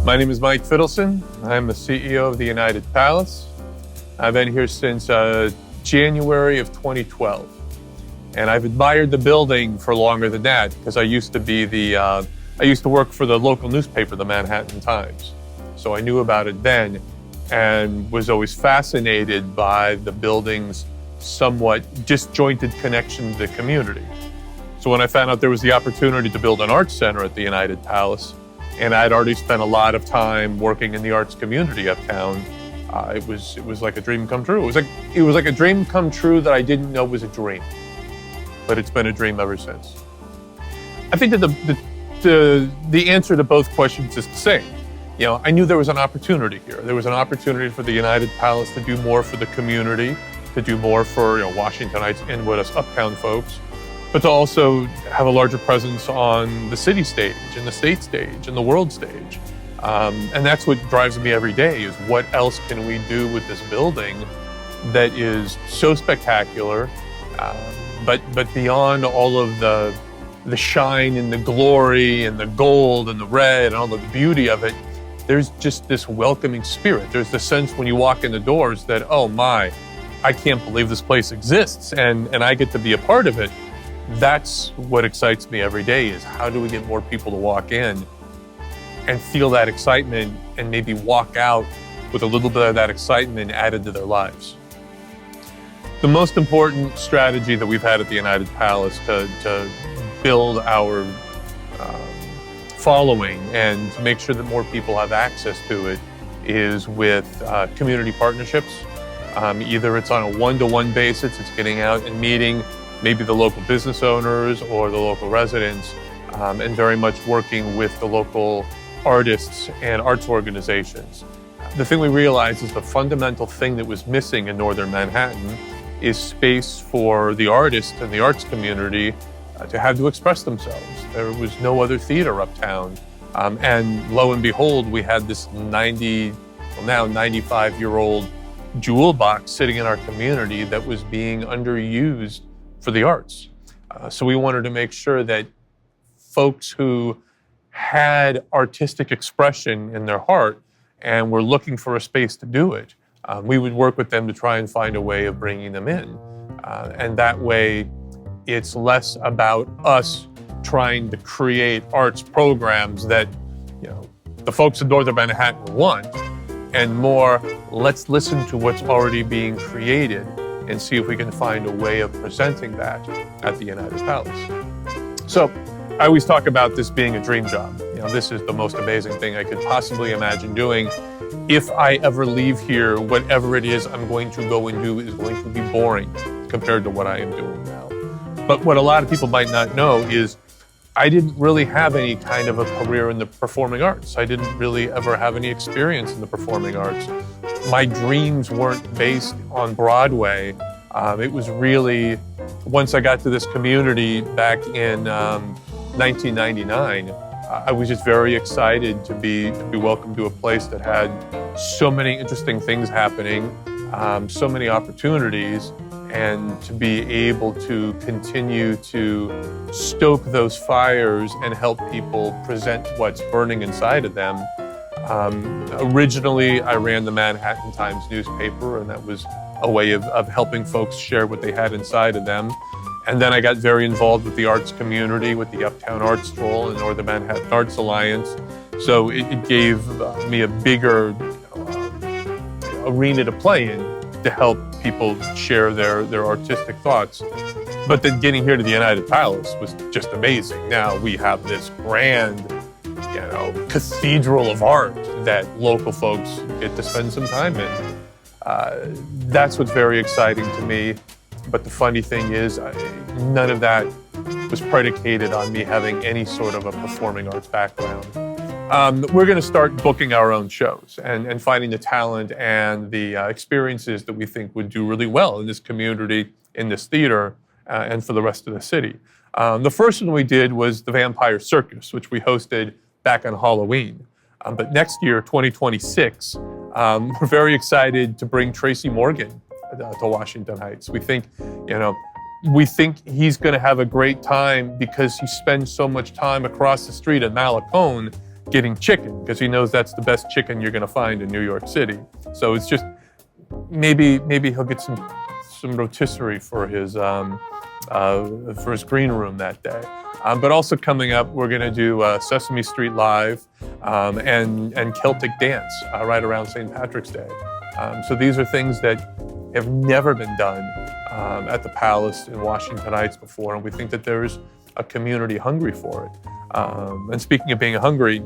My name is Mike Fitelson. I'm the CEO of the United Palace. I've been here since January of 2012. And I've admired the building for longer than that because I used to work for the local newspaper, the Manhattan Times. So I knew about it then and was always fascinated by the building's somewhat disjointed connection to the community. So when I found out there was the opportunity to build an arts center at the United Palace, and I'd already spent a lot of time working in the arts community uptown, it was like a dream come true. It was like a dream come true that I didn't know was a dream, but it's been a dream ever since. I think that the answer to both questions is the same. You know, I knew there was an opportunity here. There was an opportunity for the United Palace to do more for the community, to do more for Washingtonites and with us uptown folks, but to also have a larger presence on the city stage and the state stage and the world stage. And that's what drives me every day is what else can we do with this building that is so spectacular, but beyond all of the shine and the glory and the gold and the red and all of the beauty of it, there's just this welcoming spirit. There's the sense when you walk in the doors that, oh my, I can't believe this place exists and I get to be a part of it. That's what excites me every day is how do we get more people to walk in and feel that excitement and maybe walk out with a little bit of that excitement added to their lives. The most important strategy that we've had at the United Palace to build our following and to make sure that more people have access to it is with community partnerships. Either it's on a one-to-one basis, it's getting out and meeting maybe the local business owners or the local residents, and very much working with the local artists and arts organizations. The thing we realized is the fundamental thing that was missing in northern Manhattan is space for the artists and the arts community to have to express themselves. There was no other theater uptown. And lo and behold, we had this now 95-year-old jewel box sitting in our community that was being underused for the arts. So we wanted to make sure that folks who had artistic expression in their heart and were looking for a space to do it, we would work with them to try and find a way of bringing them in. And that way, it's less about us trying to create arts programs that the folks in northern Manhattan want, and more, let's listen to what's already being created and see if we can find a way of presenting that at the United Palace. So I always talk about this being a dream job. This is the most amazing thing I could possibly imagine doing. If I ever leave here, whatever it is I'm going to go and do is going to be boring compared to what I am doing now. But what a lot of people might not know is I didn't really have any kind of a career in the performing arts. I didn't really ever have any experience in the performing arts. My dreams weren't based on Broadway. It was really, once I got to this community back in 1999, I was just very excited to be welcomed to a place that had so many interesting things happening, so many opportunities, and to be able to continue to stoke those fires and help people present what's burning inside of them. Originally, I ran the Manhattan Times newspaper, and that was a way of helping folks share what they had inside of them. And then I got very involved with the arts community, with the Uptown Arts Stroll and Northern Manhattan Arts Alliance. So it gave me a bigger arena to play in to help people share their artistic thoughts. But then getting here to the United Palace was just amazing. Now we have this grand, cathedral of art that local folks get to spend some time in. That's what's very exciting to me. But the funny thing is, none of that was predicated on me having any sort of a performing arts background. We're going to start booking our own shows and finding the talent and the experiences that we think would do really well in this community, in this theater, and for the rest of the city. The first one we did was the Vampire Circus, which we hosted back on Halloween. But next year, 2026, we're very excited to bring Tracy Morgan to Washington Heights. We think he's going to have a great time because he spends so much time across the street at Malacone getting chicken because he knows that's the best chicken you're going to find in New York City. So it's just maybe he'll get some rotisserie for his green room that day. But also coming up, we're going to do Sesame Street Live and Celtic dance right around St. Patrick's Day. So these are things that have never been done at the Palace in Washington Heights before, and we think that there's a community hungry for it. And speaking of being hungry,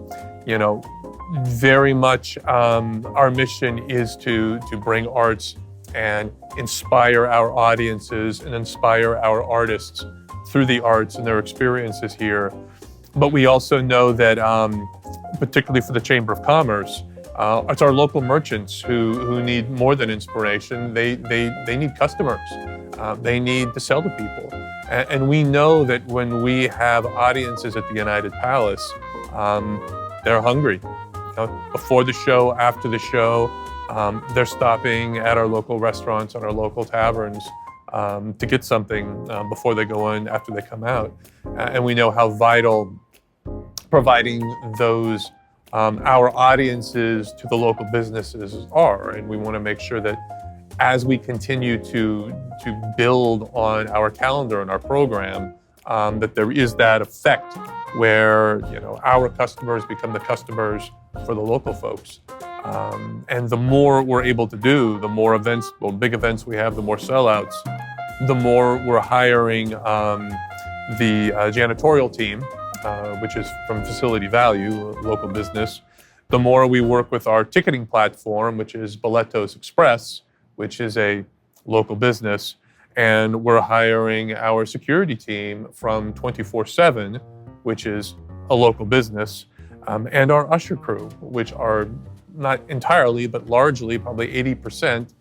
very much our mission is to bring arts and inspire our audiences and inspire our artists through the arts and their experiences here. But we also know that, particularly for the Chamber of Commerce, it's our local merchants who need more than inspiration. They need customers. They need to sell to people. And we know that when we have audiences at the United Palace, they're hungry. Before the show, after the show, they're stopping at our local restaurants and our local taverns to get something before they go in, after they come out. And we know how vital providing those our audiences to the local businesses are. And we want to make sure that as we continue to build on our calendar and our program, that there is that effect where our customers become the customers for the local folks. And the more we're able to do, the more events, big events we have, the more sellouts, the more we're hiring the janitorial team, which is from Facility Value, a local business. The more we work with our ticketing platform, which is Boletos Express, which is a local business. And we're hiring our security team from 24/7, which is a local business, and our usher crew, which are not entirely, but largely, probably 80%,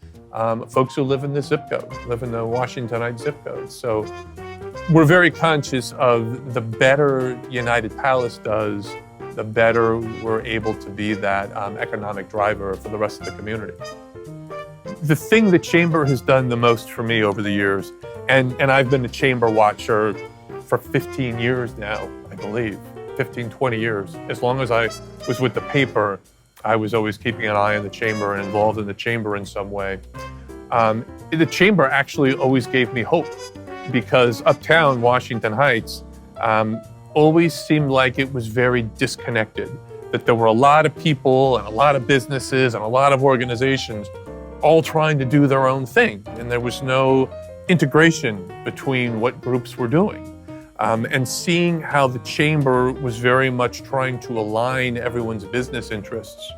folks who live in the zip code, live in the Washington Heights zip code. So we're very conscious of the better United Palace does, the better we're able to be that economic driver for the rest of the community. The thing the Chamber has done the most for me over the years, and I've been a Chamber watcher for 15 years now, I believe, 15, 20 years. As long as I was with the paper, I was always keeping an eye on the Chamber and involved in the Chamber in some way. The Chamber actually always gave me hope because Uptown, Washington Heights, always seemed like it was very disconnected, that there were a lot of people and a lot of businesses and a lot of organizations all trying to do their own thing, and there was no integration between what groups were doing. And seeing how the Chamber was very much trying to align everyone's business interests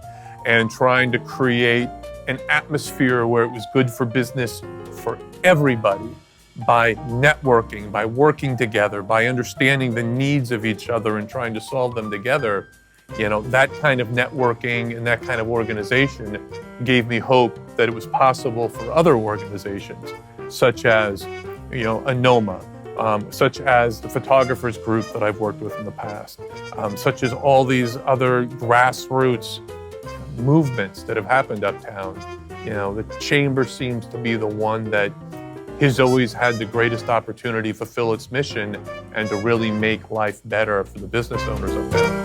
and trying to create an atmosphere where it was good for business for everybody by networking, by working together, by understanding the needs of each other and trying to solve them together. That kind of networking and that kind of organization gave me hope that it was possible for other organizations, such as, ANOMA, such as the photographers group that I've worked with in the past, such as all these other grassroots movements that have happened uptown. The Chamber seems to be the one that has always had the greatest opportunity to fulfill its mission and to really make life better for the business owners uptown.